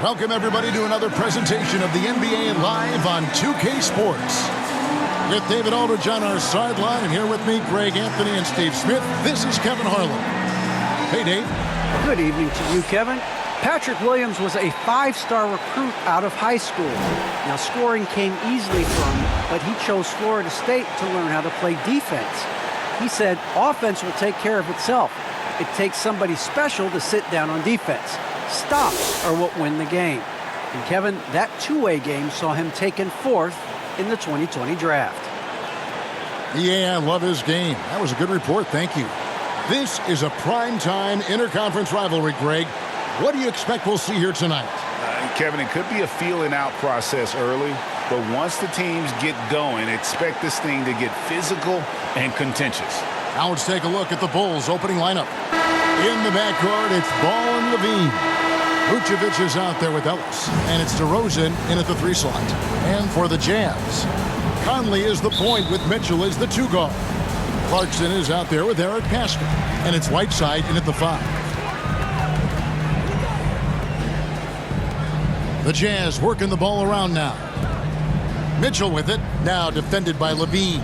Welcome, everybody, to another presentation of the NBA Live on 2K Sports. With David Aldridge on our sideline, and here with me, Greg Anthony and Steve Smith, this is Kevin Harlan. Hey, Dave. Good evening to you, Kevin. Patrick Williams was a five-star recruit out of high school. Now, scoring came easily for him, but he chose Florida State to learn how to play defense. He said, offense will take care of itself. It takes somebody special to sit down on defense. Stops are what win the game. And Kevin, that two-way game saw him taken fourth in the 2020 draft. Yeah, I love his game. That was a good report. Thank you. This is a primetime interconference rivalry, Greg. What do you expect we'll see here tonight? Kevin, it could be a feeling-out process early, but once the teams get going, expect this thing to get physical and contentious. Now let's take a look at the Bulls' opening lineup. In the backcourt, it's Ball and Levine. Vucevic is out there with Ellis, and it's DeRozan in at the 3 slot. And for the Jazz, Conley is the point with Mitchell as the 2 guard. Clarkson is out there with Eric Pascal, and it's Whiteside in at the 5. The Jazz working the ball around now. Mitchell with it, now defended by Levine.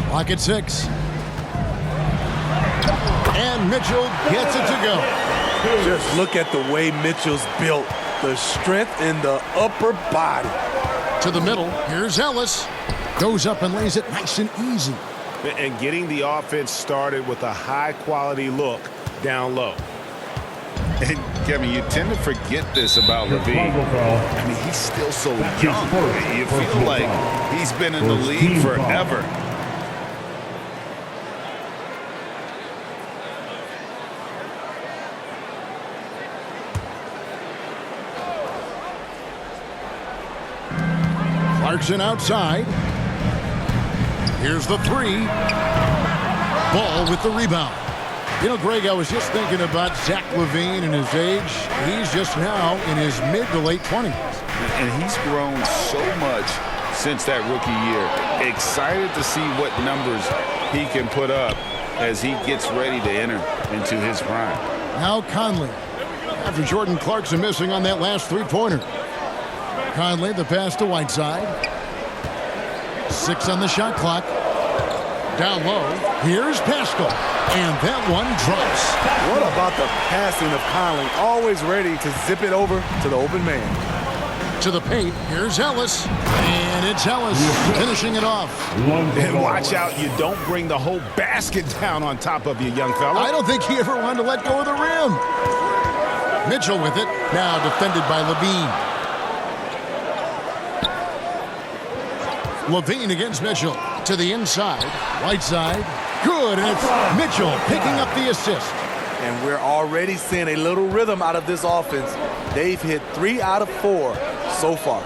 Clock at 6. And Mitchell gets it to go. Just look at the way Mitchell's built. The strength in the upper body. To the middle, here's Ellis. Goes up and lays it nice and easy. And getting the offense started with a high-quality look down low. And, Kevin, you tend to forget this about Levine. I mean, he's still so young. You feel like he's been in the league forever. Clarkson outside. Here's the 3. Ball with the rebound. You know, Greg, I was just thinking about Zach LaVine and his age. He's just now in his mid to late 20s. And he's grown so much since that rookie year. Excited to see what numbers he can put up as he gets ready to enter into his prime. Now Conley. After Jordan Clarkson missing on that last 3-pointer. Conley, the pass to Whiteside. 6 on the shot clock. Down low. Here's Pascal. And that one drops. What about the passing of Conley? Always ready to zip it over to the open man. To the paint. Here's Ellis. And it's Ellis finishing it off. And watch out, you don't bring the whole basket down on top of you, young fella. I don't think he ever wanted to let go of the rim. Mitchell with it. Now defended by Levine. Levine against Mitchell. To the inside. Whiteside. Good, and it's Mitchell picking up the assist. And we're already seeing a little rhythm out of this offense. They've hit 3 out of 4 so far.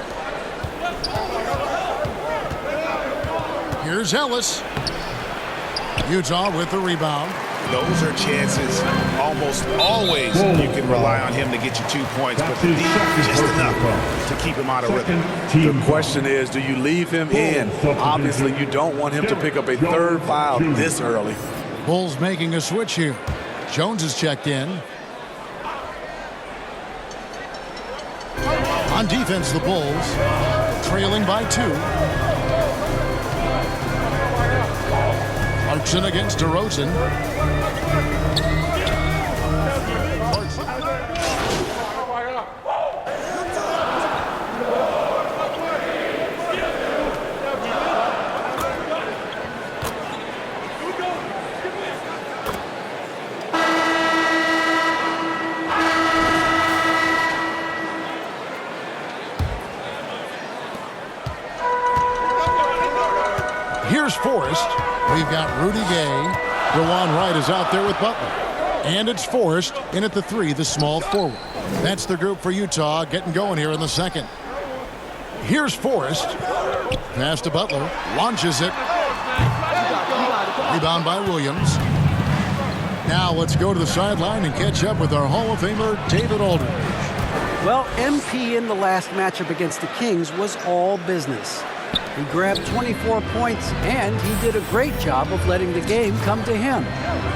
Here's Ellis. Utah with the rebound. Those are chances almost always you can rely on him to get you 2 points, but the defense just enough to keep him out of rhythm. The question is, do you leave him in? Obviously, you don't want him to pick up a 3rd foul this early. Bulls making a switch here. Jones is checked in. On defense, the Bulls trailing by 2. Clarkson against DeRozan. Here's Forrest. We've got Rudy Gay. DeJuan Wright is out there with Butler. And it's Forrest in at the 3, the small forward. That's the group for Utah getting going here in the second. Here's Forrest. Pass to Butler. Launches it. Rebound by Williams. Now let's go to the sideline and catch up with our Hall of Famer, David Aldridge. Well, MP in the last matchup against the Kings was all business. He grabbed 24 points, and he did a great job of letting the game come to him,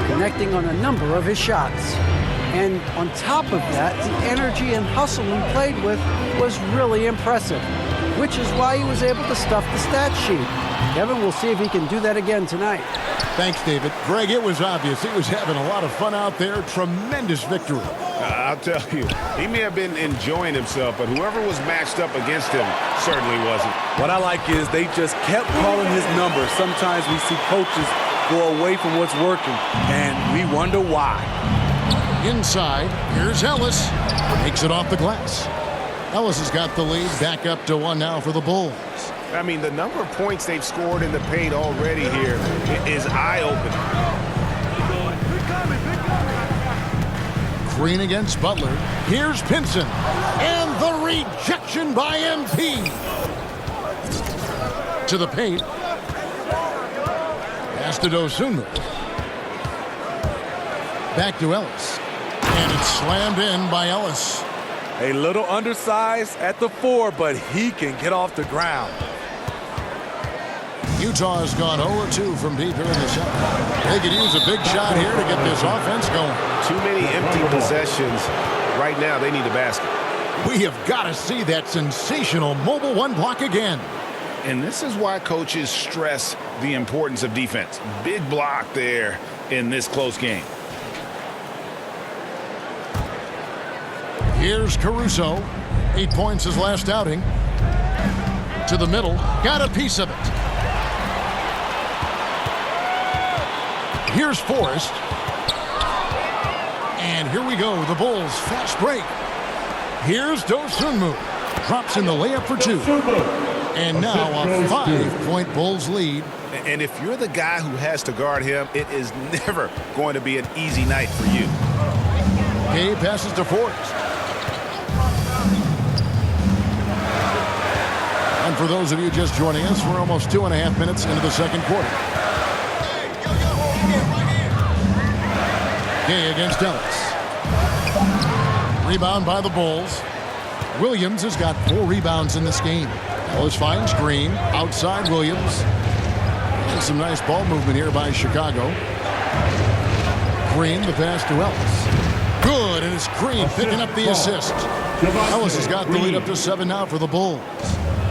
connecting on a number of his shots. And on top of that, the energy and hustle he played with was really impressive, which is why he was able to stuff the stat sheet. Kevin, we'll see if he can do that again tonight. Thanks, David. Greg, it was obvious he was having a lot of fun out there. Tremendous victory. I'll tell you, he may have been enjoying himself, but whoever was matched up against him certainly wasn't. What I like is they just kept calling his number. Sometimes we see coaches go away from what's working, and we wonder why. Inside, here's Ellis. Takes it off the glass. Ellis has got the lead back up to 1 now for the Bulls. I mean, the number of points they've scored in the paint already here is eye-opening. Green against Butler. Here's Pinson. And the rejection by MP. To the paint. Pass to Dosunmu. Back to Ellis. And it's slammed in by Ellis. A little undersized at the 4, but he can get off the ground. Utah has gone 0-2 from deep here in the second. They could use a big shot here to get this offense going. Too many empty possessions. Right now, they need a basket. We have got to see that sensational mobile one block again. And this is why coaches stress the importance of defense. Big block there in this close game. Here's Caruso. 8 points his last outing. To the middle. Got a piece of it. Here's Forrest. And here we go. The Bulls fast break. Here's Dosunmu. Drops in the layup for 2. And now a 5-point Bulls lead. And if you're the guy who has to guard him, it is never going to be an easy night for you. Gay passes to Forrest. And for those of you just joining us, we're almost 2.5 minutes into the second quarter. Gay against Ellis. Rebound by the Bulls. Williams has got 4 rebounds in this game. Ellis finds Green. Outside Williams. And some nice ball movement here by Chicago. Green, the pass to Ellis. Good, and it's Green picking up the assist. Ellis has got the lead up to 7 now for the Bulls.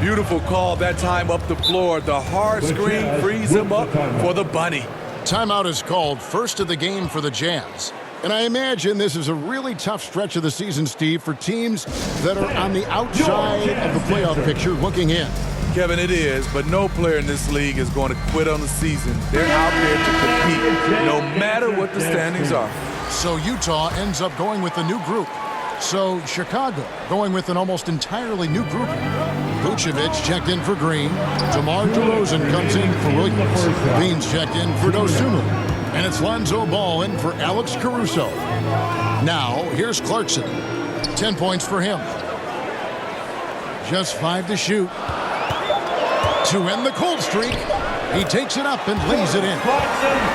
Beautiful call that time up the floor. The hard screen frees him up for the bunny. Timeout is called, first of the game for the Jazz. And I imagine this is a really tough stretch of the season, Steve, for teams that are on the outside of the playoff picture looking in. Kevin, it is, but no player in this league is going to quit on the season. They're out there to compete, no matter what the standings are. So Utah ends up going with a new group. So Chicago going with an almost entirely new group. Vucevic checked in for Green. DeMar DeRozan comes in for Williams. Beans checked in for Dosunmu. And it's Lonzo Ball in for Alex Caruso. Now, here's Clarkson. 10 points for him. Just 5 to shoot. To end the cold streak, he takes it up and lays it in.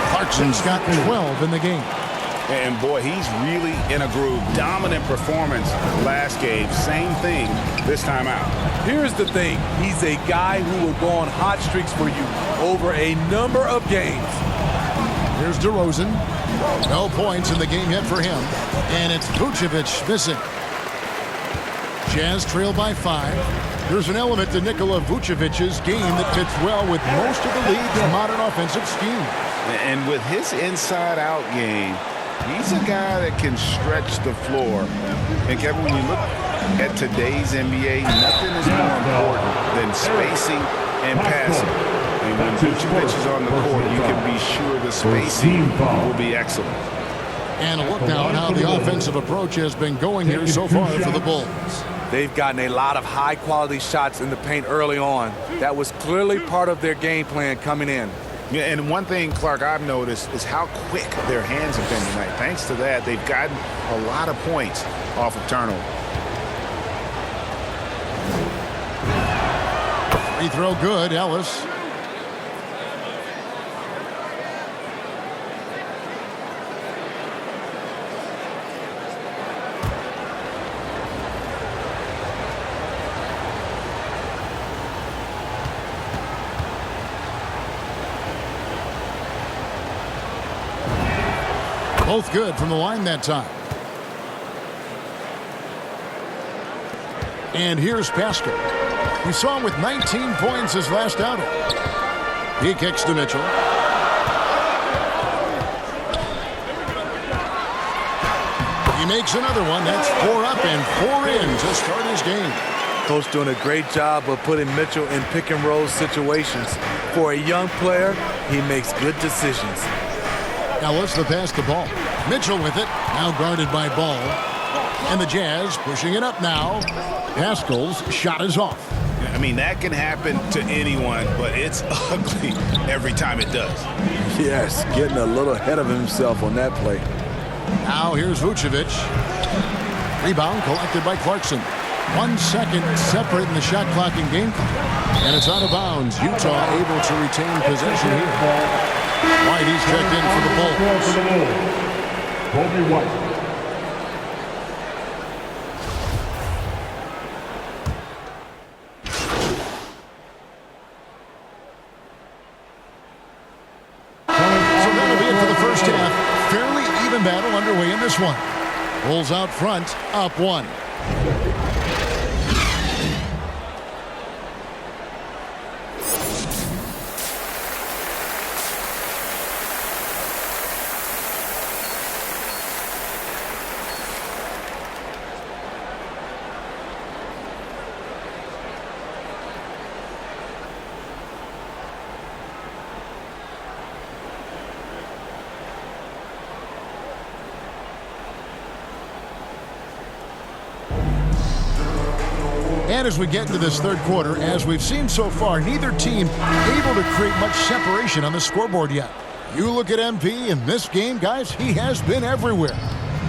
Clarkson's got 12 in the game. And boy, he's really in a groove. Dominant performance last game. Same thing this time out. Here's the thing. He's a guy who will go on hot streaks for you over a number of games. Here's DeRozan. No points in the game yet for him. And it's Vucevic missing. Jazz trail by 5. There's an element to Nikola Vucevic's game that fits well with most of the league's modern offensive scheme. And with his inside-out game, he's a guy that can stretch the floor. And Kevin, when you look at today's NBA, nothing is more important than spacing and passing. And when Vucevic is on the court, you can be sure the spacing will be excellent. And a look now at how the offensive approach has been going here so far for the Bulls. They've gotten a lot of high-quality shots in the paint early on. That was clearly part of their game plan coming in. Yeah, and one thing, Clark, I've noticed is how quick their hands have been tonight. Thanks to that, they've gotten a lot of points off of turnover. Free throw good, Ellis. Both good from the line that time. And here's Pascal. We saw him with 19 points his last outing. He kicks to Mitchell. He makes another one. That's 4 up and 4 in to start his game. Coach doing a great job of putting Mitchell in pick and roll situations. For a young player, he makes good decisions. Ellis the pass the ball. Mitchell with it. Now guarded by Ball. And the Jazz pushing it up now. Pascal's shot is off. I mean, that can happen to anyone, but it's ugly every time it does. Yes, getting a little ahead of himself on that play. Now here's Vucevic. Rebound collected by Clarkson. 1 second separating the shot clock and game clock. And it's out of bounds. Utah able to retain possession here. White, he's checked in for the Bulls. Kobe White. So that'll be it for the first half. Fairly even battle underway in this one. Bulls out front, up 1. And as we get into this third quarter, as we've seen so far, neither team able to create much separation on the scoreboard yet. You look at MP in this game, guys, he has been everywhere.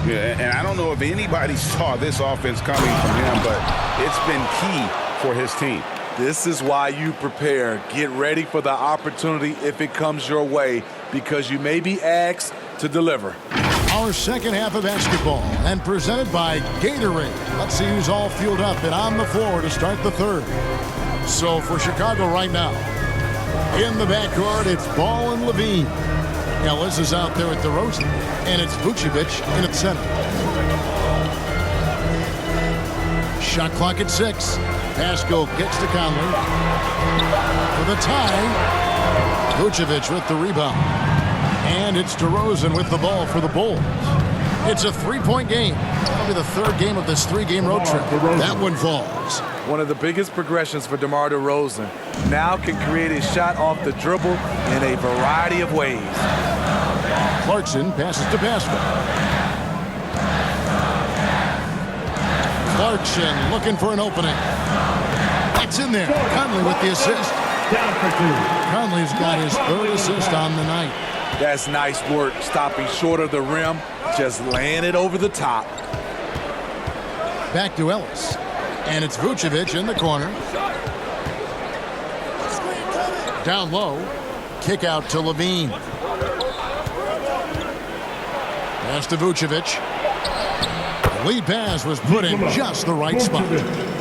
Yeah, and I don't know if anybody saw this offense coming from him, but it's been key for his team. This is why you prepare. Get ready for the opportunity if it comes your way, because you may be asked to deliver. Our second half of basketball, and presented by Gatorade. Let's see who's all fueled up and on the floor to start the third. So for Chicago right now, in the backcourt, it's Ball and Levine. Ellis is out there at DeRozan, and it's Vucevic in at center. Shot clock at 6. Pascal kicks to Conley. For the tie, Vucevic with the rebound. And it's DeRozan with the ball for the Bulls. It's a 3-point game. That'll be the third game of this 3-game road trip. That one falls. One of the biggest progressions for DeMar DeRozan. Now can create a shot off the dribble in a variety of ways. Clarkson passes to Pascal. Clarkson looking for an opening. That's in there. Conley with the assist. Conley's got his third assist on the night. That's nice work, stopping short of the rim, just laying it over the top. Back to Ellis. And it's Vucevic in the corner. Down low. Kick out to Levine. Pass to Vucevic. The lead pass was put in just the right spot.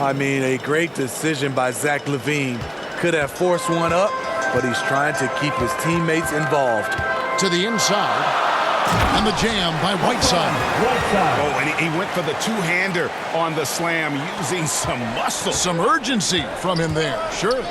I mean, a great decision by Zach LaVine. Could have forced one up, but he's trying to keep his teammates involved. To the inside, and the jam by Whiteside. Oh, and he went for the two-hander on the slam, using some muscle. Some urgency from him there, sure.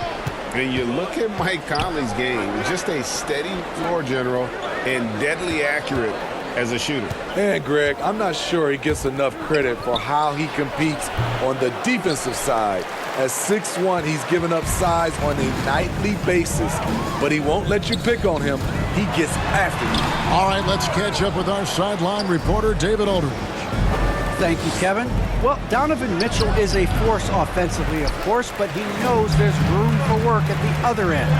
And you look at Mike Conley's game, just a steady floor general and deadly accurate as a shooter. And Greg, I'm not sure he gets enough credit for how he competes on the defensive side. At 6'1", he's given up size on a nightly basis, but he won't let you pick on him. He gets after you. All right, let's catch up with our sideline reporter, David Aldridge. Thank you, Kevin. Well, Donovan Mitchell is a force offensively, of course, but he knows there's room for work at the other end.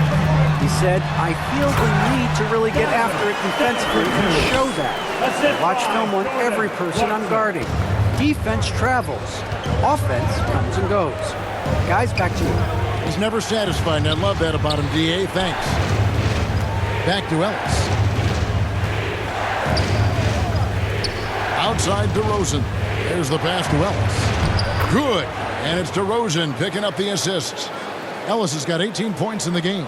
He said, I feel the need to really get after it defensively and show that. Watch film on every person I'm guarding. Defense travels. Offense comes and goes. Guys, back to you. He's never satisfied, and I love that about him, D.A. Thanks. Back to Ellis. Outside DeRozan. There's the pass to Ellis. Good. And it's DeRozan picking up the assists. Ellis has got 18 points in the game.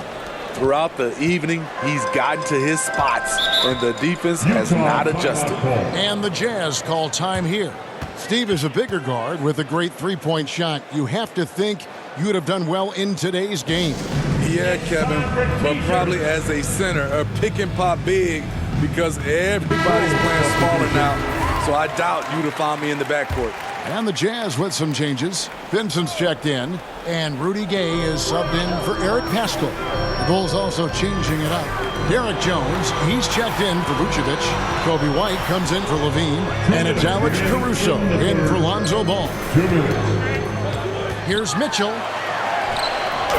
Throughout the evening, he's gotten to his spots, and the defense has not adjusted. And the Jazz call time here. Steve is a bigger guard with a great three-point shot. You have to think you would have done well in today's game. Yeah, Kevin, but probably as a center, a pick and pop big, because everybody's playing smaller now. So I doubt you'd have found me in the backcourt. And the Jazz with some changes. Vincent's checked in, and Rudy Gay is subbed in for Eric Paschall. The Bulls also changing it up. Derek Jones, he's checked in for Vucevic. Kobe White comes in for Levine, and it's Alex Caruso in for Lonzo Ball. 2 minutes. Here's Mitchell.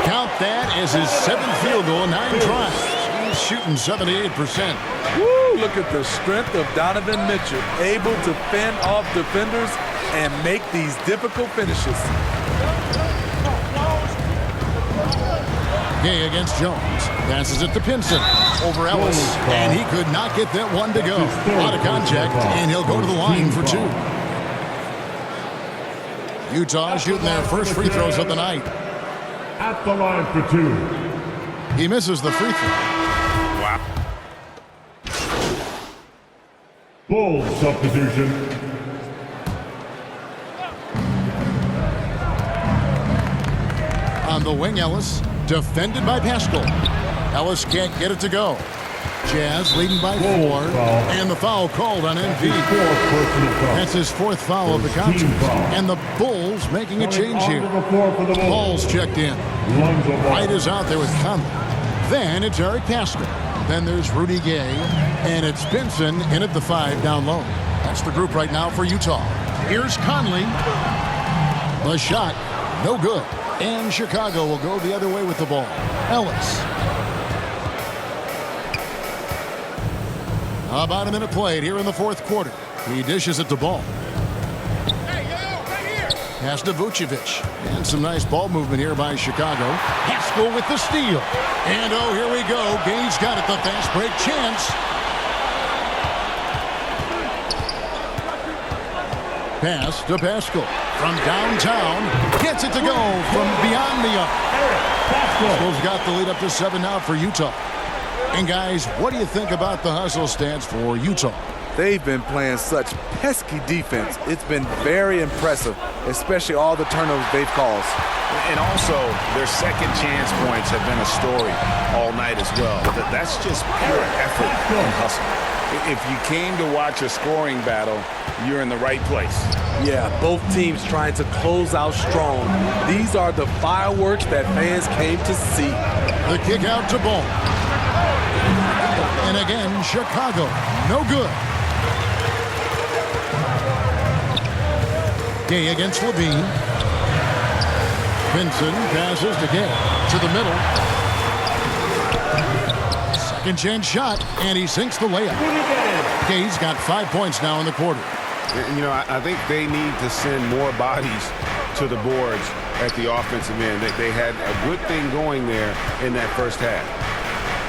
Count that as his 7th field goal, 9 tries. He's shooting 78%. Woo, look at the strength of Donovan Mitchell, able to fend off defenders and make these difficult finishes. Gay against Jones. Passes it to Pinson. Over Ellis. And he could not get that one to go. Out of contact, and he'll go to the line for 2. Utah shooting their first free throws of the night. At the line for 2. He misses the free throw. Wow. Bulls substitution. On the wing, Ellis. Defended by Paschall. Ellis can't get it to go. Jazz leading by 4. And the foul called on MV. That's his 4th foul of the contest. And the Bulls making a change here. Paul's checked in. White is out there with Conley. Then it's Eric Paschall. Then there's Rudy Gay. And it's Pinson in at the 5 down low. That's the group right now for Utah. Here's Conley. The shot, no good. And Chicago will go the other way with the ball. Ellis. About a minute played here in the 4th quarter. He dishes it to Ball. Pass to Vucevic. And some nice ball movement here by Chicago. Paschall with the steal. And oh, here we go. Gay's got it, the fast break chance. Pass to Paschall. From downtown. Gets it to go from beyond the arc. Paschall's got the lead up to 7 now for Utah. And guys, what do you think about the hustle stats for Utah? They've been playing such pesky defense. It's been very impressive, especially all the turnovers they've caused. And also, their second chance points have been a story all night as well. That's just pure effort and hustle. If you came to watch a scoring battle, you're in the right place. Yeah, both teams trying to close out strong. These are the fireworks that fans came to see. The kick out to Ball. And again, Chicago, no good. Gay against Levine. Pinson passes to Gay. To the middle. Second chance shot, and he sinks the layup. Gay's got 5 points now in the quarter. You know, I think they need to send more bodies to the boards at the offensive end. They had a good thing going there in that first half.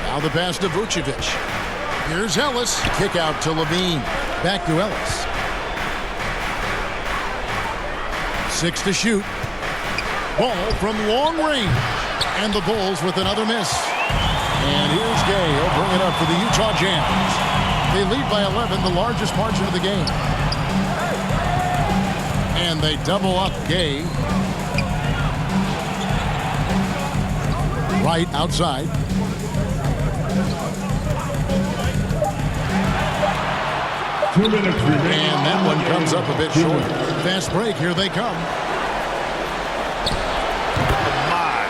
Now the pass to Vucevic. Here's Ellis. Kick out to Levine. Back to Ellis. 6 to shoot. Ball from long range. And the Bulls with another miss. And here's Gay. He'll bring it up for the Utah Jazz. They lead by 11, the largest margin of the game. And they double up Gay. Right outside. Two minutes remaining. And that one comes up a bit short. Fast break, here they come. My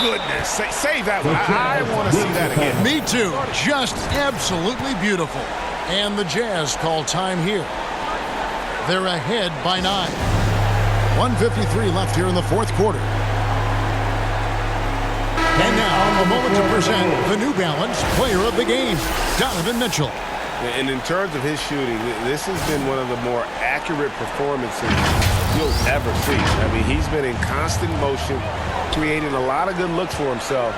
goodness. Save that one. I want to see that again. Me too. Just absolutely beautiful. And the Jazz call time here. They're ahead by 9. 1:53 left here in the 4th quarter. And now, a moment to present the New Balance Player of the Game, Donovan Mitchell. And in terms of his shooting, this has been one of the more accurate performances you'll ever see. I mean, he's been in constant motion, creating a lot of good looks for himself.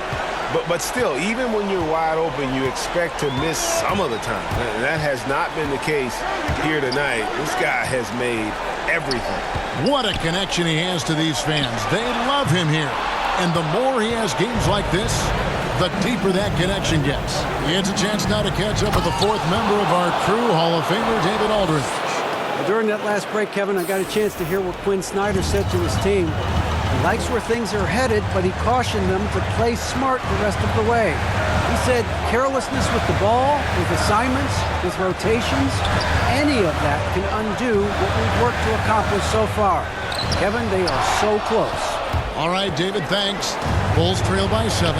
But still, even when you're wide open, you expect to miss some of the time. And that has not been the case here tonight. This guy has made everything. What a connection he has to these fans. They love him here. And the more he has games like this, the deeper that connection gets. It's a chance now to catch up with the fourth member of our crew, Hall of Famer David Aldridge. During that last break, Kevin, I got a chance to hear what Quinn Snyder said to his team. He likes where things are headed, but he cautioned them to play smart the rest of the way. He said carelessness with the ball, with assignments, with rotations, any of that can undo what we've worked to accomplish so far. Kevin, they are so close. All right, David, thanks. Bulls trail by 7.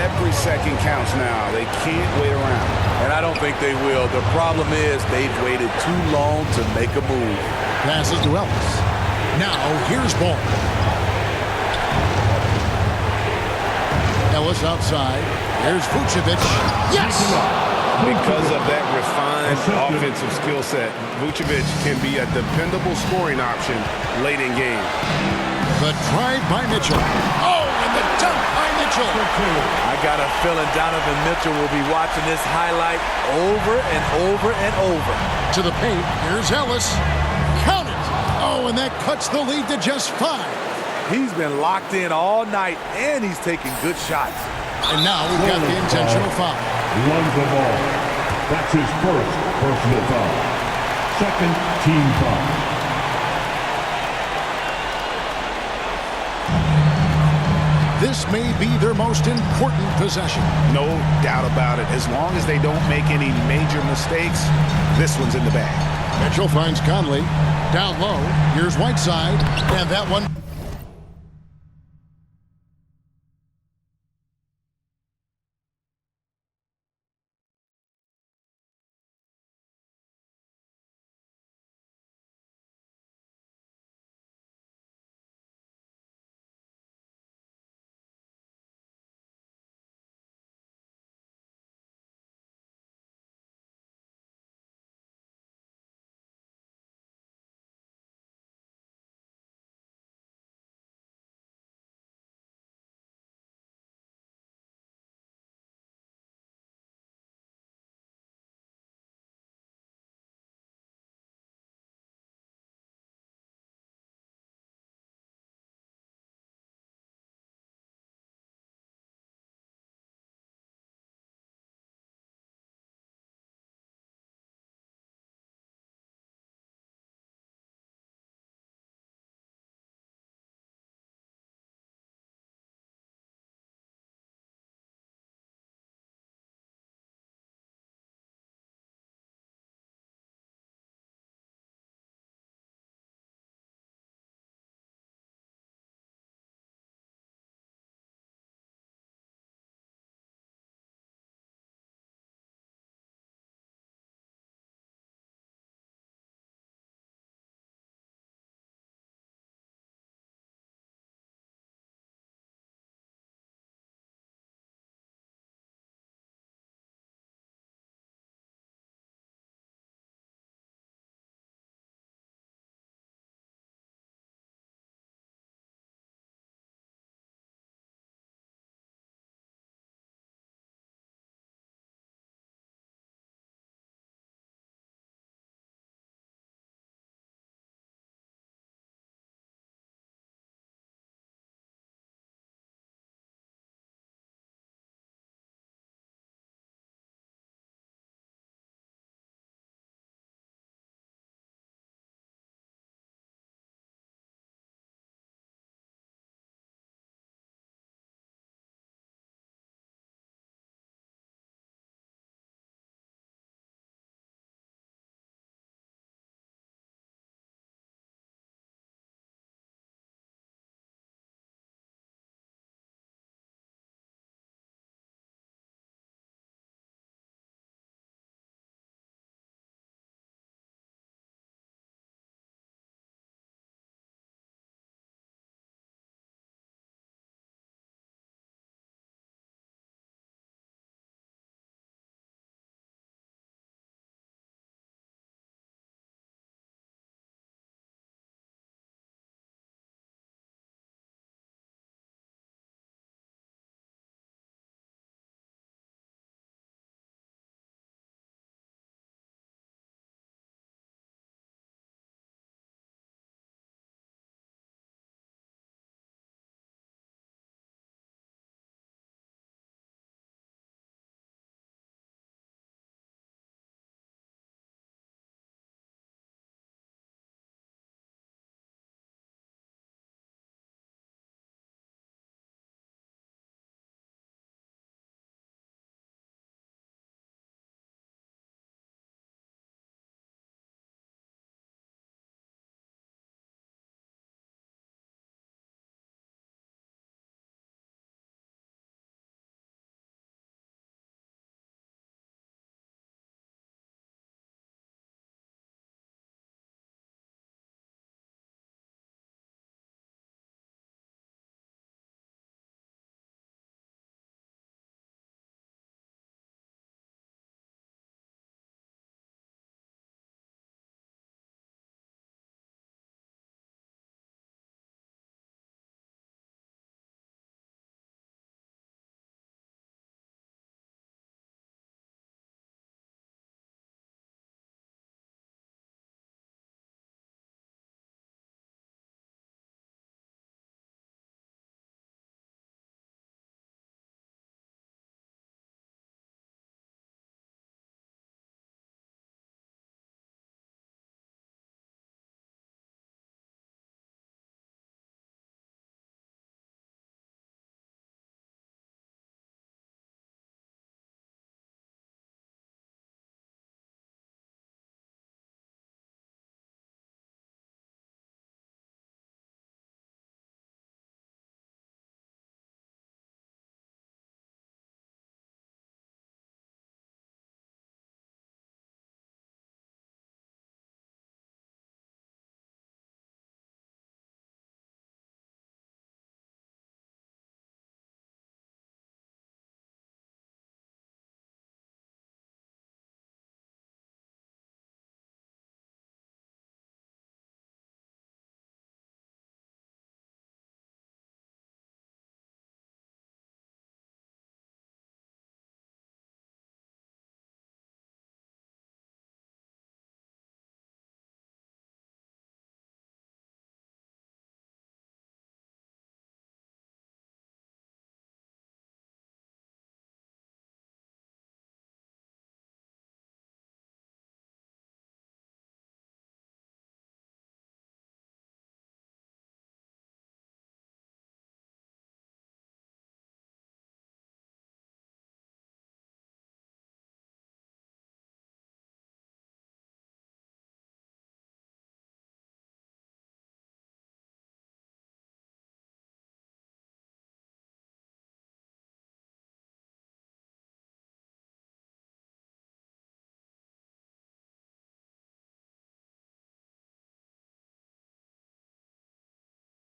Every second counts now. They can't wait around. And I don't think they will. The problem is they've waited too long to make a move. Passes to Ellis. Now, here's ball. Ellis outside. Here's Vucevic. Yes! Because of that refined offensive skill set, Vucevic can be a dependable scoring option late in game. The drive by Mitchell. Oh, and the dunk by Mitchell. I got a feeling Donovan Mitchell will be watching this highlight over and over and over. To the paint. Here's Ellis. Count it. Oh, and that cuts the lead to just 5. He's been locked in all night, and he's taking good shots. And now we've got the intentional foul. Lonzo Ball. That's his first personal foul. Second team foul. This may be their most important possession. No doubt about it. As long as they don't make any major mistakes, this one's in the bag. Mitchell finds Conley. Down low. Here's Whiteside. And that one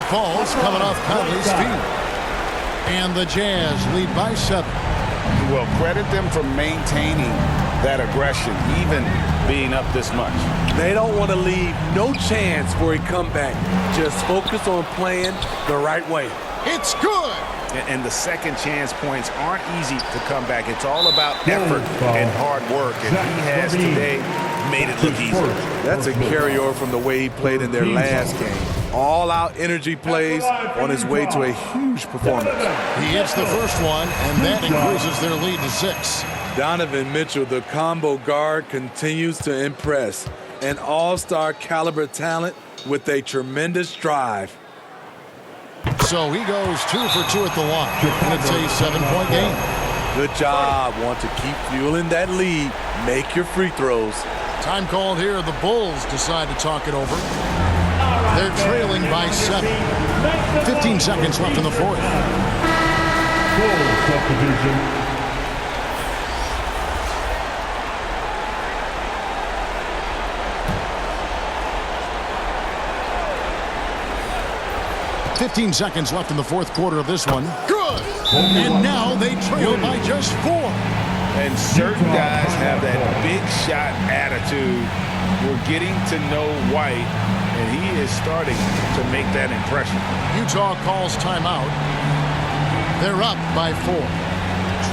falls coming off Conley's feet. And the Jazz lead by 7. Well, credit them for maintaining that aggression, even being up this much. They don't want to leave no chance for a comeback. Just focus on playing the right way. It's good. And the second chance points aren't easy to come back. It's all about effort and hard work. And he has today made it look easy. That's a carryover from the way he played in their last game. All-out energy plays on his way to a huge performance. He hits the first one, and that increases their lead to 6. Donovan Mitchell, the combo guard, continues to impress. An all-star caliber talent with a tremendous drive. So he goes 2 for 2 at the line, and it's a 7-point game. Good job. Want to keep fueling that lead. Make your free throws. Time called here. The Bulls decide to talk it over. They're trailing by 7. 15 seconds left in the fourth. Bulls subdivision. 15 seconds left in the fourth quarter of this one. Good! And now they trail by just 4. And certain guys have that big shot attitude. We're getting to know White, and he is starting to make that impression. Utah calls timeout. They're up by 4.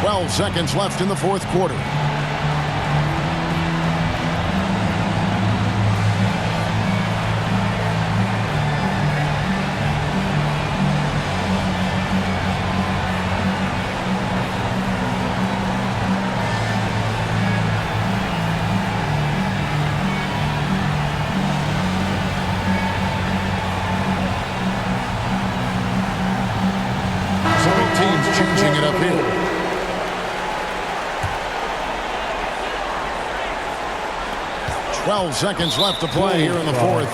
12 seconds left in the fourth quarter. Changing it up here. "12 seconds left to play here in the fourth.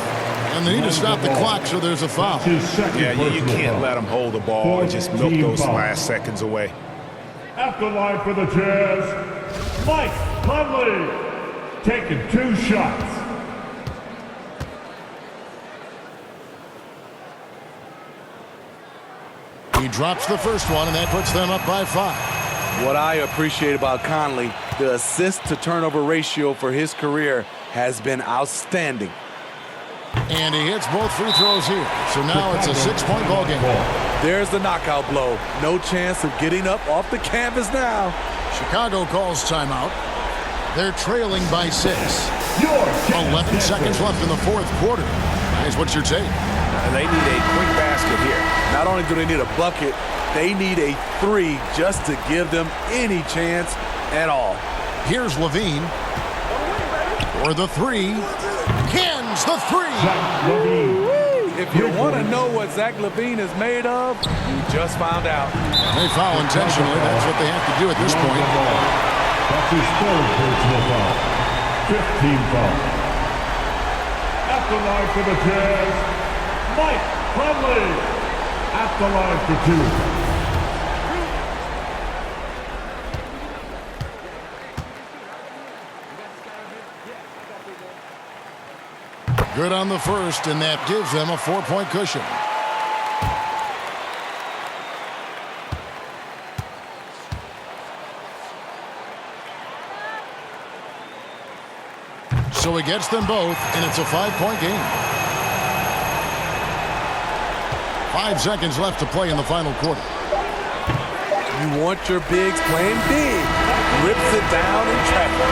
And they need to stop the clock, so there's a foul. Yeah, you can't let them hold the ball and just milk those last seconds away. Afterline for the Jazz, Mike Conley, taking 2 shots. He drops the first one, and that puts them up by 5. What I appreciate about Conley, the assist-to-turnover ratio for his career has been outstanding. And he hits both free throws here. So now it's a 6-point ball game. There's the knockout blow. No chance of getting up off the canvas now. Chicago calls timeout. They're trailing by 6. 11 seconds left in the fourth quarter. Guys, what's your take? And they need a quick basket here. Not only do they need a bucket, they need a 3 just to give them any chance at all. Here's Levine for the 3. Cans the 3. If you want to know what Zach LaVine is made of, you just found out. They foul intentionally. That's what they have to do at this point. That's his 3rd personal foul. 15 foul. At the line for the Jazz, Mike Conley. At the line for 2. Good on the first, and that gives them a 4-point cushion. So he gets them both, and it's a 5-point game. 5 seconds left to play in the final quarter. You want your bigs playing big. Rips it down in traffic.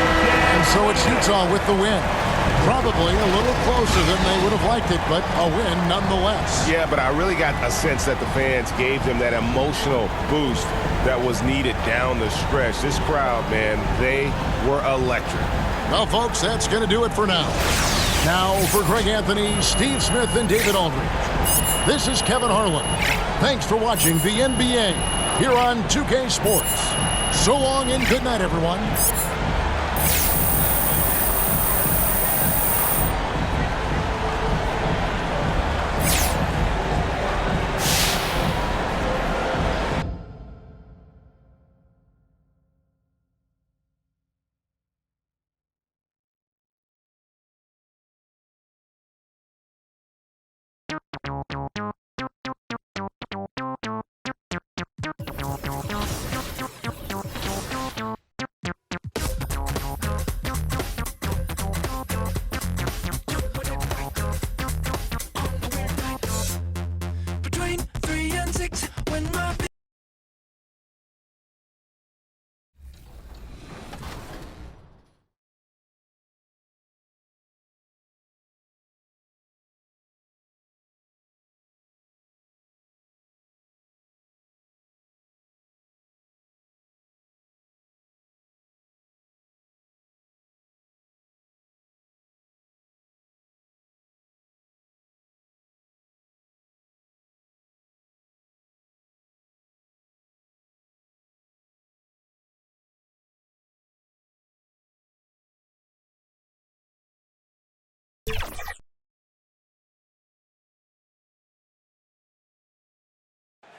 And so it's Utah with the win. Probably a little closer than they would have liked it, but a win nonetheless. Yeah, but I really got a sense that the fans gave them that emotional boost that was needed down the stretch. This crowd, man, they were electric. Well, folks, that's going to do it for now. Now, for Greg Anthony, Steve Smith, and David Aldridge, this is Kevin Harlan. Thanks for watching the NBA here on 2K Sports. So long and good night, everyone.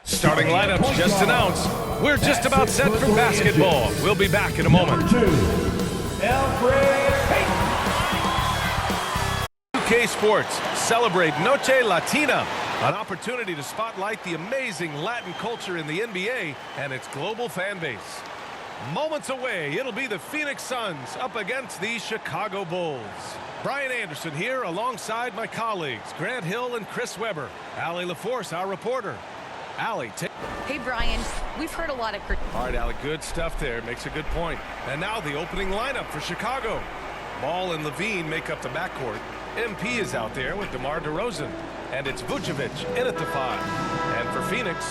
Starting lineups just announced. We're just about set for basketball. We'll be back in a moment. Number 2, Elfrid Payton. UK Sports celebrate Noche Latina, an opportunity to spotlight the amazing Latin culture in the NBA and its global fan base. Moments away, it'll be the Phoenix Suns up against the Chicago Bulls. Brian Anderson here alongside my colleagues, Grant Hill and Chris Webber. Allie LaForce, our reporter. Allie, take... Hey, Brian, we've heard a lot of... All right, Allie, good stuff there. Makes a good point. And now the opening lineup for Chicago. Ball and Levine make up the backcourt. MP is out there with DeMar DeRozan. And it's Vucevic in at the 5. And for Phoenix,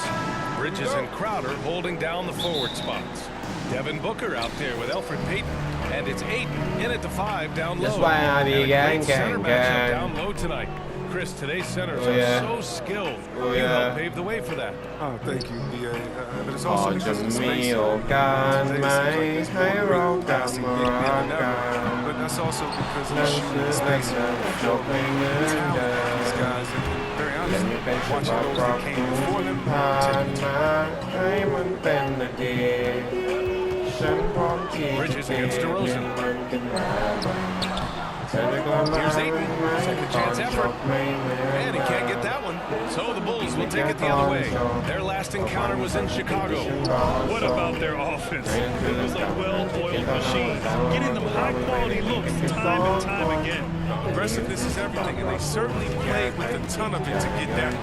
Bridges and Crowder holding down the forward spots. Devin Booker out there with Elfrid Payton. And it's Ayton in at the 5 down low. That's why I And a great gang, center gang, matchup gang. down low tonight. Chris, today's centers Oh, yeah. are so skilled. Oh, You yeah. helped pave the way for that. Oh, thank you, BA. But it's พอ also จะ because of the มี space. โอกาสไหมให้เรากลับมารักกัน But that's also because of นั่ the น shooting คือ the เรื่อง space. จบไม่เหมือน Talent เดิ of these ม guys, and very และ honestly, นี่เป็นฉ watching บับ those ปรับ that ปรุ came ง before them, ผ่านมาให้มันเป็นอดีตฉันพร้อมที่ Bridges จะ against เปลี่ DeRozan. ยนมันขึ้นมาใหม่เธอจะกลับมา Here's ไหม Ayton. ต Second อน chance จ effort. บไม่เหมือน And he เดิ can't ม get that one. So the Bulls will take it the other way. Their last encounter was in Chicago. What about their offense? It was a well-oiled machine, getting them high-quality looks time and time again. aggressiveness is everything, and they certainly played with a ton of it to get that.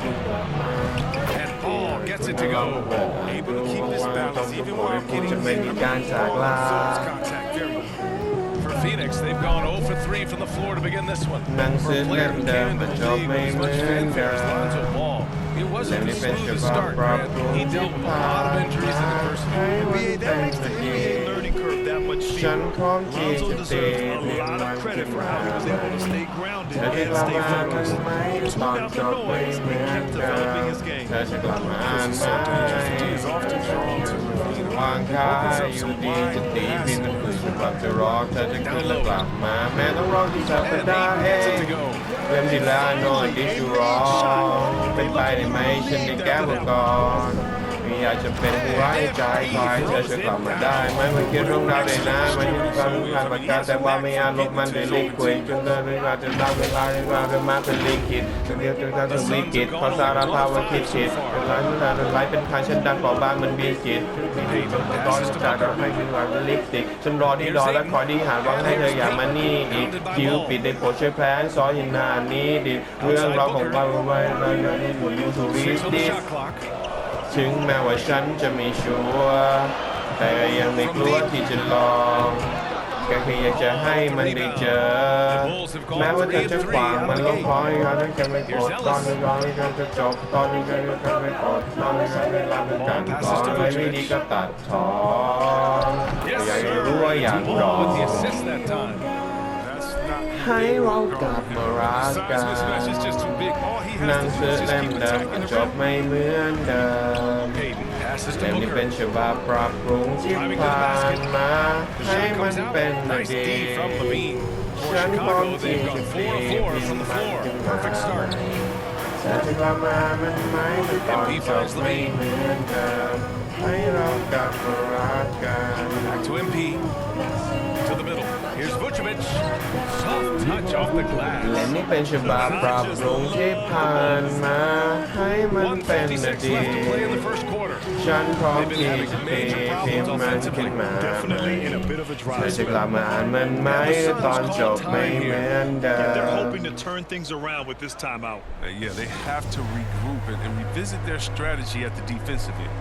And Paul gets it to go. Able to keep this balance even while getting จะไม่มีการจากลา contact very well. For Phoenix, they've gone 0 for 3 from the floor to begin this one. หนัง For สือ a เล่ player ม who เดิม came แต่ into จ the บ league ไม่ with เห as มือ much น fanfare เดิ as Lonzo ม Ball, it wasn't และ the นี่เป็นฉ smoothest บับ start, ปรับ Grant. ปรุง He ที่ dealt with a ผ่า lot น of injuries and adversity. ให้มัน NBA, เป็น that makes อ the ดี NBA ต learning curve that much ฉัน steeper. พร้อมที่ Lonzo จะเปลี่ย deserves น a lot มั of น credit ขึ้น for มา how he was ใหม่ able to stay grounded เธอจะ and กลับ stay มามัน focused. ไหม Smooth ตอน out จ the บไม่ noise เหมื and อน kept เดิ developing ม his game. เธอจะกลับมาไหม is often drawn to วางค่ายอยู่ดีจะตีพินฝืนฉบับจะร้องเธอจะขึ้นและกลับมา แม้ต้องร้องที่สัป And ดาห์ Ayton เอ gets it ง to go. เริ่มที่แล้วโน่นดิชูร้องเป็นไปได้ไหมฉันได้แก้มาก่อนไม่อยากจะเป็นผู้ร้ายใจคอยเธอจะกลับมาได้ไหมมันคิดเรื่องราวได้นะมันยังฟังผ่านปากกาแต่ว่าไม่อาจลบมันด้วยลิควิดจนเดินไม่ว่าจะตั้งเวลาได้ว่าเป็นมาเป็นลิขิตจนเดียวจนกระทั่งวิกฤตเพราะสารภาพว่าคิดผิดเป็นไรไม่นานเป็นไรเป็นทางฉันดันเปล่าบางมันเบียดจิตไม่ดีจนตอนจากเราให้เป็นวันเป็นลิปสติกฉันรอที่รอและคอยที่หาหวังให้เธออย่ามานี่อีกคิวปิดได้โปรดช่วยแพลนซอยหินหน้านี้ดิเรื่องเราของเราไว้เราอย่างนี้หมุนยูทูรี 6 on ดิ the shot clock. ถึงแม้ว่าฉันจะไม่ชัวร์แต่ยังไม่กลัวที่จะลองแค่อยากจะให้มันได้เจอแม้ว่าเธอจะขวางมันลงคอยเขาจะแค่ไม่กดตอนนี้ร้องกันจะจบตอนนี้ก็จะไม่กดตอนนี้ก็ไม่รับกันก่อนอะไรไม่ดีก็ตัดถอนอยากจะรู้ว่าอยากรอ Ball with the assist that time. That's not ให้เรากลับมารัก size กัน mismatch is just too big. All he หนัง has to สื do อ is just เล่ม keep เดิม attacking the จบ rim. ไม่เหมือนเดิม Ayton passes เล่ม to นี้เป็น Booker. ฉบับปรับปรุงที่ผ่านมาให้มันเป็นอ Nice ดี D ต from Levine. For ฉันพร้อม Chicago, ที่ they've จะ gone เปลี่ 4 ย of น 4 from the มัน floor. ขึ้นมา Perfect start. แต่จะกลับมามันไม่เป็นตอนจบไม่เหมือนเดิมให้เรากลับมารักกัน Back to MP. To the middle. Here's Vucevic. Soft touch off the และ glass. นี่เป็นฉบับปรับปรุงที่ผ่านมาให้มันเป็นอ 156 ดี left to play in ต the first quarter. ฉันพร้อม They've been ที่ having จะตี major พิม problems พ์มันขึ้น offensively. มา Definitely in a bit of a เธ dry อจะ spell. กลับมาอ่านมันไหมตอนจบไม่เหมือนเดิ They're ม hoping to turn things around with this timeout. Yeah, they have to regroup and revisit their strategy at the defensive end.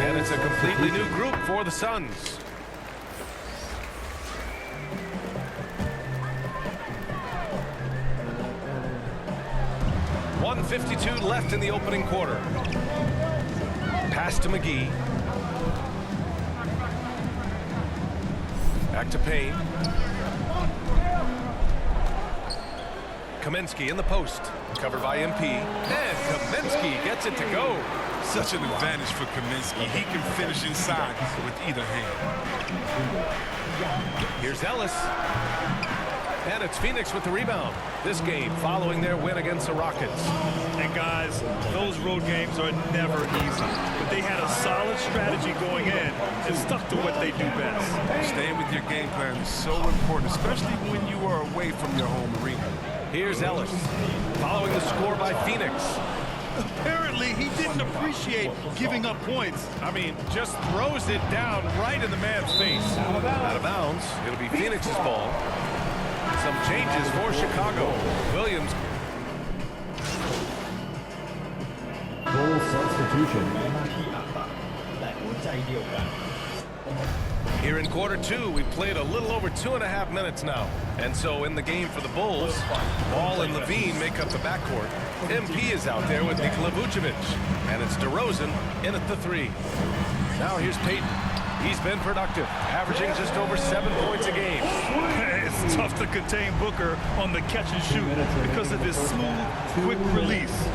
And it's a completely new group for the Suns. .152 left in the opening quarter. Pass to McGee. Back to Payne. Kaminsky in the post. Covered by MP. And Kaminsky gets it to go. Such an advantage for Kaminsky. He can finish inside with either hand. Here's Ellis. And it's Phoenix with the rebound. This game following their win against the Rockets. And guys, those road games are never easy. But they had a solid strategy going in and stuck to what they do best. Staying with your game plan is so important, especially when you are away from your home arena. Here's Ellis. Following the score by Phoenix. Apparently, he didn't appreciate giving up points. I mean, just throws it down right in the man's face. Out of bounds. It'll be Phoenix's ball. Some changes for Chicago. Williams. Goal substitution. Here in quarter two, we've played a little over 2.5 minutes now. And so in the game for the Bulls, Ball and Levine make up the backcourt. MP is out there with Nikola Vucevic. And it's DeRozan in at the three. Now here's Payton. He's been productive, averaging just over 7 points a game. It's tough to contain Booker on the catch and shoot because of his smooth, quick release.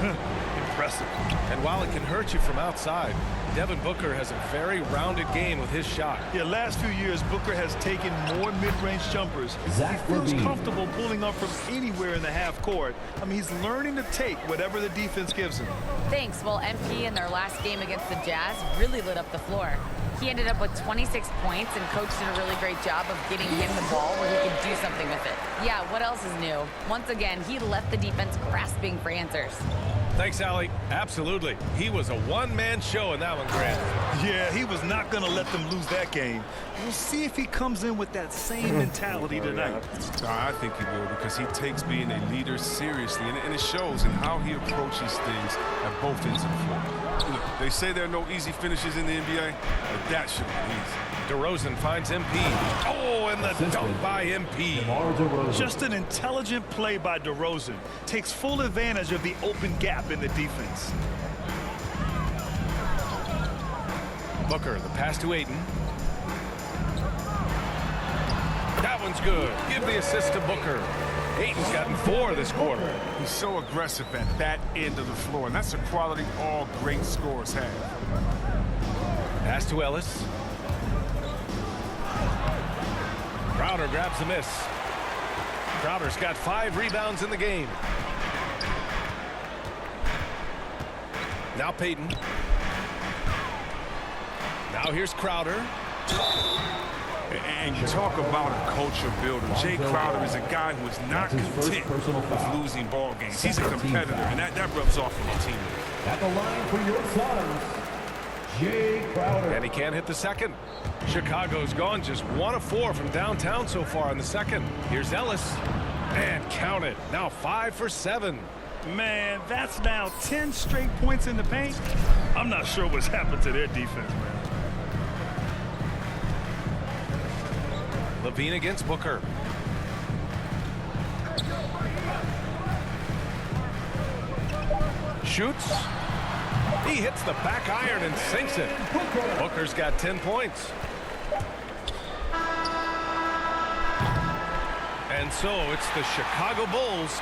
Impressive. And while it can hurt you from outside, Devin Booker has a very rounded game with his shot. Yeah, last few years, Booker has taken more mid-range jumpers. He feels comfortable pulling up from anywhere in the half court. I mean, he's learning to take whatever the defense gives him. Thanks. Well, MP in their last game against the Jazz really lit up the floor. He ended up with 26 points, and coach did a really great job of getting him the ball where he could do something with it. Yeah, what else is new? Once again, he left the defense grasping for answers. Thanks, Allie. Absolutely. He was a one-man show in that one, Grant. Yeah, he was not going to let them lose that game. We'll see if he comes in with that same mentality tonight. I think he will, because he takes being a leader seriously, and it shows in how he approaches things at both ends of the floor. Look, they say there are no easy finishes in the NBA, but that should be easy. DeRozan finds MP. Oh, and the dunk by MP. Just an intelligent play by DeRozan. Takes full advantage of the open gap in the defense. Booker, the pass to Ayton. That one's good. Give the assist to Booker. Ayton's gotten 4 this quarter. He's so aggressive at that end of the floor, and that's a quality all great scorers have. Pass to Ellis. Crowder grabs the miss. Crowder's got 5 rebounds in the game. Now Payton. Now here's Crowder. And you talk about a culture builder. Jay Crowder is a guy who is not content with losing ball games. He's a competitor, and that rubs off on the team. At the line for your Suns, Jay Crowder. And he can't hit the second. Chicago's gone just 1 of 4 from downtown so far in the second. Here's Ellis. And count it. Now 5 for 7. Man, that's now 10 straight points in the paint. I'm not sure what's happened to their defense, man. Levine against Booker. Shoots. He hits the back iron and sinks it. Booker's got 10 points. And so it's the Chicago Bulls.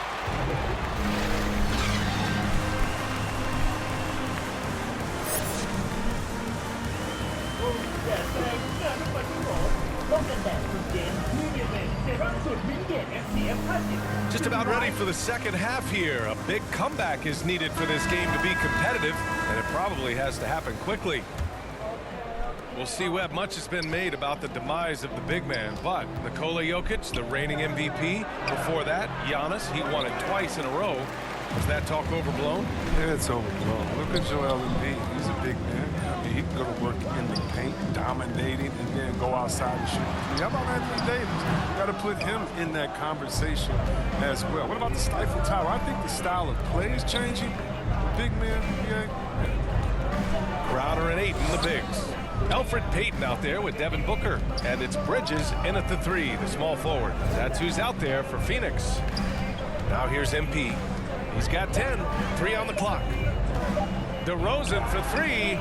Just about ready for the second half here. A big comeback is needed for this game to be competitive, and it probably has to happen quickly. We'll see, Webb. Much has been made about the demise of the big man, but Nikola Jokic, the reigning MVP. Before that, Giannis, he won it twice in a row. Was that talk overblown? Yeah, it's overblown. Look at Joel Embiid. He's a big man. I mean, he can go to work in the paint, dominating, and then go outside and shoot. How about Anthony Davis? You got to put him in that conversation as well. What about the Stifle Tower? I think the style of play is changing. Big man, yeah. Crowder and Ayton, the bigs. Elfrid Payton out there with Devin Booker. And it's Bridges in at the 3, the small forward. That's who's out there for Phoenix. Now here's MP. He's got 10. 3 on the clock. DeRozan for 3.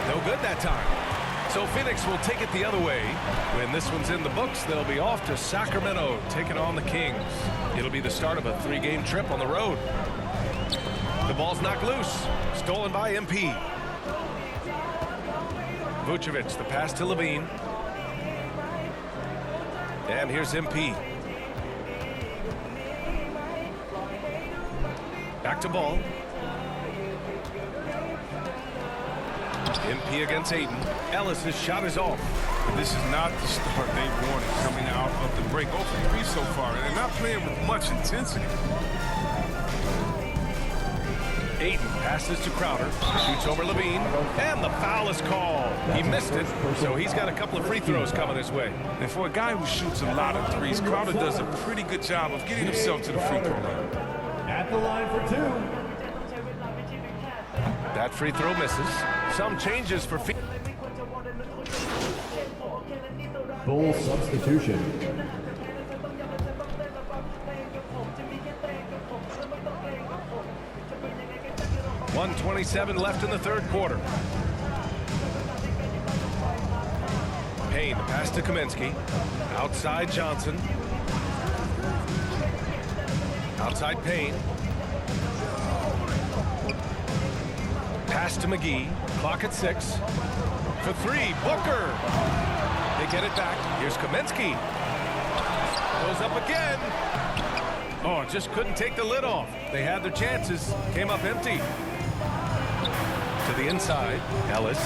No good that time. So Phoenix will take it the other way. When this one's in the books, they'll be off to Sacramento, taking on the Kings. It'll be the start of a 3-game trip on the road. The ball's knocked loose. Stolen by MP. Vucevic, the pass to Levine. And here's MP. Back to Ball. MP against Ayton. Ellis' shot is off. This is not the start they wanted coming out of the break. 0 for 3 so far, and they're not playing with much intensity. Ayton passes to Crowder, shoots over Levine, and the foul is called. He missed it, so he's got a couple of free throws coming his way. And for a guy who shoots a lot of threes, Crowder does a pretty good job of getting himself to the free throw line. At the line for 2. That free throw misses. Some changes for Phoenix. Bull substitution. 1:27 left in the third quarter. Payne, the pass to Kaminsky. Outside Johnson. Outside Payne. Pass to McGee. Clock at 6. For 3, Booker. They get it back. Here's Kaminsky. Goes up again. Oh, just couldn't take the lid off. They had their chances. Came up empty. To the inside, Ellis.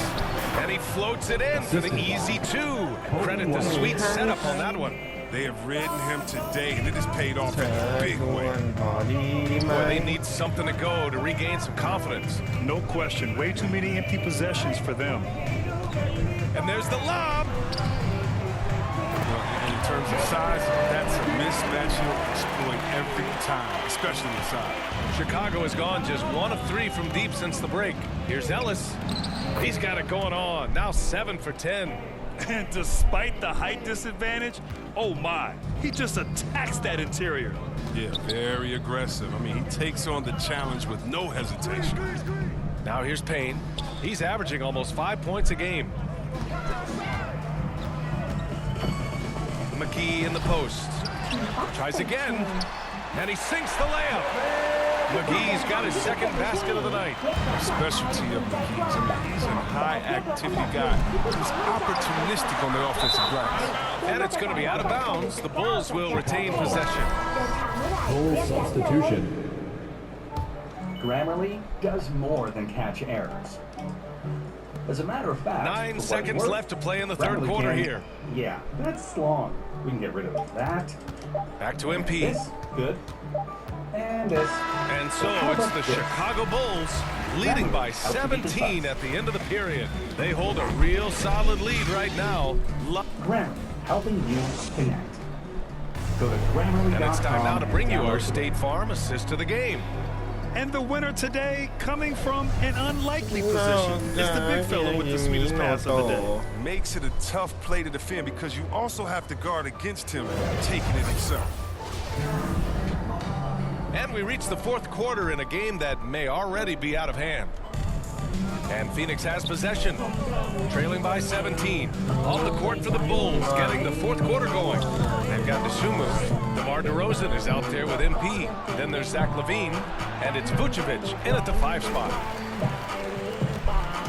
And he floats it in for the easy 2. Credit the sweet setup on that one. They have ridden him today, and it has paid off in a big way. Boy, they need something to go to regain some confidence. No question. Way too many empty possessions for them. And there's the lob. In terms of size, that's a mismatch he'll exploit every time, especially inside. Chicago has gone just 1 of 3 from deep since the break. Here's Ellis. He's got it going on. Now 7 for 10. And despite the height disadvantage, oh my, he just attacks that interior. Yeah, very aggressive. I mean, he takes on the challenge with no hesitation. Now here's Payne. He's averaging almost 5 points a game. McGee in the post. Tries again. And he sinks the layup. McGee's got his second basket of the night. Specialty of McGee's. I mean, he's a high-activity guy. He's opportunistic on the offensive glass. And it's going to be out of bounds. The Bulls will retain possession. Bull substitution. Grammarly does more than catch errors. As a matter of fact, 9 seconds left to play in the third quarter here. Yeah, that's long. We can get rid of that. Back to MP. This, good. And this. And so it's the Chicago Bulls leading by 17 at the end of the period. They hold a real solid lead right now. Grammarly, helping you connect. Go to Grammarly.com. And it's time now to bring you our State Farm assist of the game. And the winner today, coming from an unlikely position, is the big fella with the sweetest pass of the day. Makes it a tough play to defend because you also have to guard against him taking it himself. And we reach the fourth quarter in a game that may already be out of hand. And Phoenix has possession, trailing by 17. On the court for the Bulls, getting the fourth quarter going. They've got Dosunmu. DeMar DeRozan is out there with MP. Then there's Zach LaVine, and it's Vucevic in at the 5 spot.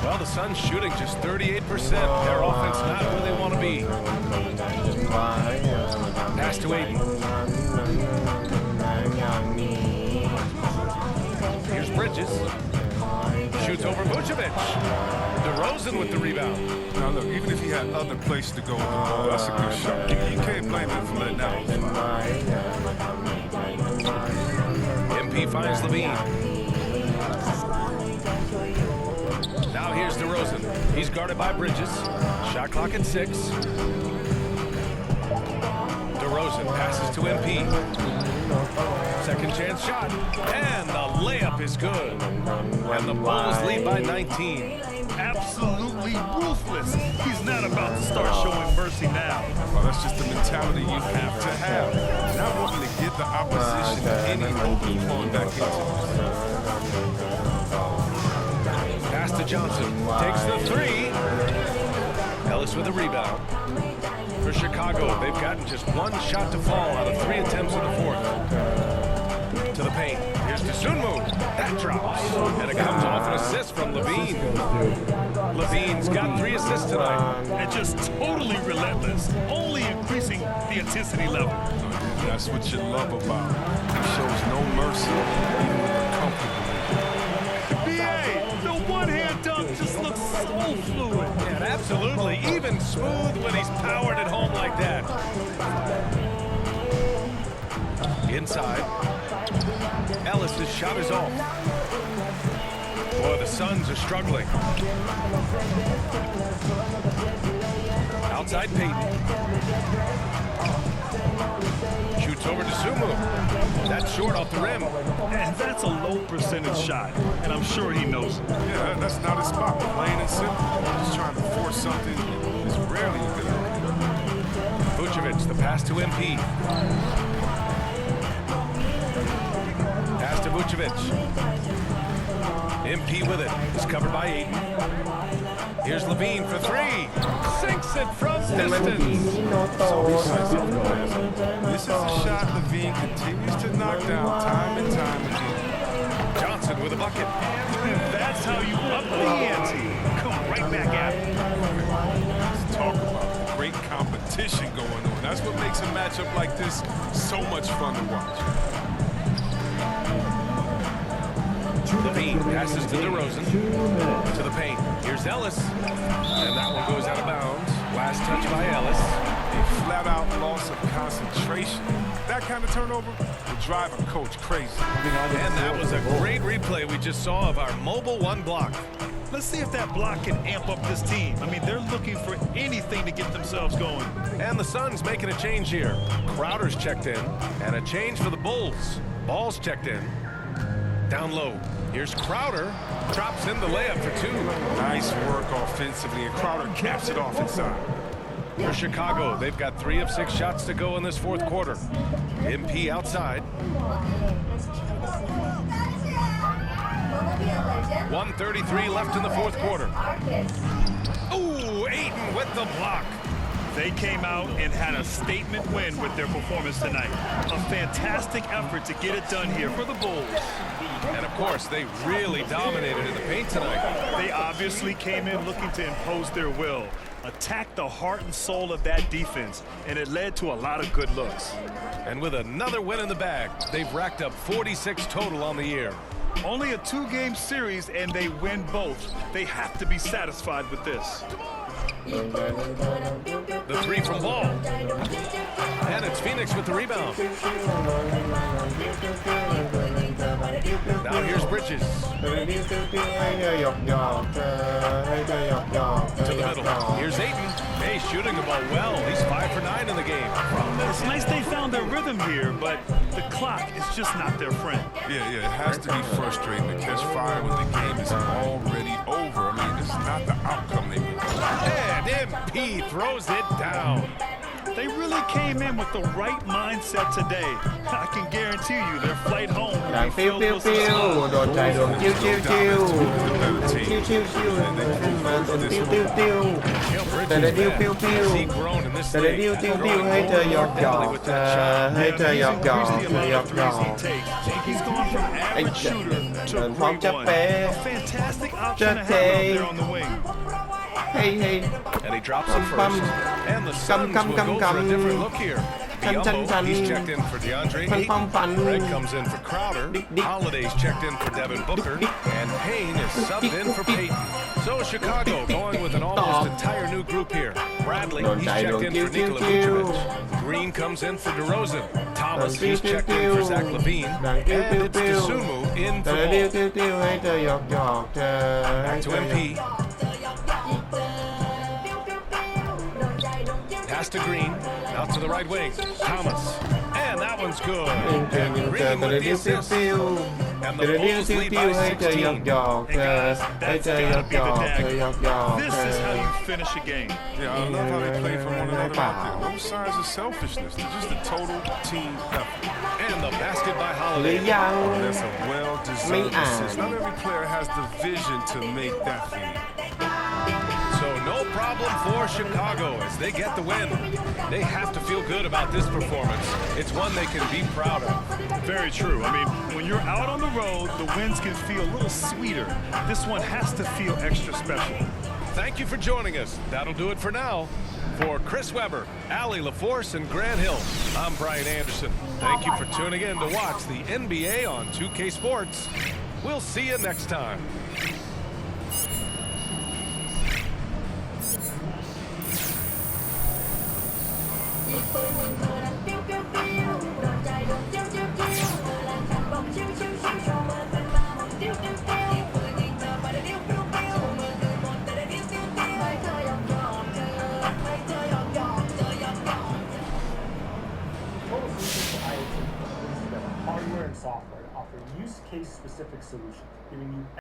Well, the Suns shooting just 38%. Their offense not where they want to be. Pass to Ayton. Here's Bridges. Shoots over Vucevic. DeRozan with the rebound. Now look, even if he had other places to go with the ball, that's a good shot. You can't blame him for letting out. MP finds Levine. Now here's DeRozan. He's guarded by Bridges. Shot clock at 6. DeRozan passes to MP. Second chance shot. And the layup is good. And the Bulls lead by 19. Absolutely ruthless. He's not about to start showing mercy now. Well, that's just the mentality you have to have. Not wanting to get the opposition any open flowing back into it. Pass to Johnson. Takes the 3. with a rebound. For Chicago, they've gotten just one shot to fall out of 3 attempts in the fourth. To the paint. Here's Dosunmu. That drops. And it comes off an assist from Levine. Levine's got 3 assists tonight. And just totally relentless, only increasing the intensity level. That's what you love about him. He shows no mercy, even when they're comfortable. BA, the one-hand dunk just looks so fluid. Yeah, absolutely. Even smooth when he's powered at home like that. Inside. Ellis' shot is off. Boy, the Suns are struggling. Outside Payton. Shoots over to Sumu. That's short off the rim. And that's a low percentage shot, and I'm sure he knows it. Yeah, that's not his spot. Plain and simple. Just trying to force something is rarely a good idea. Vucevic, the pass to MP. Pass to Vucevic. MP with it. He's covered by Ayton. Here's Levine for 3. Sinks it from distance. So decisive, guys. This is a shot Levine continues to knock down time and time again. Johnson with a bucket. That's how you up the ante. Come right back at it. Let's talk about great competition going on. That's what makes a matchup like this so much fun to watch. Levine passes to DeRozan. To the paint. Here's Ellis. And that one goes out of bounds. Last touch by Ellis. A flat-out loss of concentration. That kind of turnover will drive a coach crazy. And that was a great replay we just saw of our mobile 1 block. Let's see if that block can amp up this team. I mean, they're looking for anything to get themselves going. And the Suns making a change here. Crowder's checked in. And a change for the Bulls. Ball's checked in. Down low. Here's Crowder. Drops in the layup for 2. Nice work offensively, and Crowder caps it off inside. For Chicago, they've got 3 of 6 shots to go in this fourth quarter. MP outside. 1:33 left in the fourth quarter. Ooh, Ayton with the block. They came out and had a statement win with their performance tonight. A fantastic effort to get it done here for the Bulls. And of course, they really dominated in the paint tonight. They obviously came in looking to impose their will, attack the heart and soul of that defense, and it led to a lot of good looks. And with another win in the bag, they've racked up 46 total on the year. Only a 2-game series, and they win both. They have to be satisfied with this. The 3 from Ball. And it's Phoenix with the rebound. Now here's Bridges. To the middle. Here's Ayton. Hey, shooting the ball well. He's 5 for 9 in the game. It's nice they found their rhythm here, but the clock is just not their friend. Yeah, it has to be frustrating to catch fire when the game is already over. I mean, it's not the outcome they want. And MP throws it down. They really came in with the right mindset today. I can guarantee you their flight home will be filled with success. โดนใจดวงจิ้วจิ้วจิ้วจิ้วจิ้วจิ้วมาตัวติ้วติ้วติ้วแต่ได้ดิ้วปิ้วปิ้วแต่ได้ดิ้วติ้วติ้วให้เธอหยอกหยอกให้เธอหยอกหยอกเธอหยอกหยอก He's gone from average shooter to a great one. A fantastic option to have out there on the wing. Hey, hey. And he drops it first. And the Suns will go for a different look here. Biombo, he's checked in for DeAndre Ayton. Greg comes in for Crowder. Holiday's checked in for Devin Booker. And Payne is subbed in for Payton. So Chicago going with an almost entire new group here. Bradley, he's checked in for Nikola Vucevic. Green comes in for DeRozan. Thomas, he's checked in for Zach LaVine. And it's Dosunmu in for Ball. Back to MP. Pass to Green, out to the right wing. Thomas, and that one's good. And Green with the assist. And the Bulls lead by 16. Hey guys, that's gotta be the dagger. This is how you finish a game. Yeah, I love how they play for one another out there. No signs of selfishness. They're just a total team effort. And the basket by Holiday. That's a well-deserved assist. Not every player has the vision to make that feed. So no problem for Chicago as they get the win. They have to feel good about this performance. It's one they can be proud of. Very true. I mean, when you're out on the road, the wins can feel a little sweeter. This one has to feel extra special. Thank you for joining us. That'll do it for now. For Chris Webber, Allie LaForce, and Grant Hill, I'm Brian Anderson. Thank you for tuning in to watch the NBA on 2K Sports. We'll see you next time. Hardware and software to offer use case specific solutions, giving you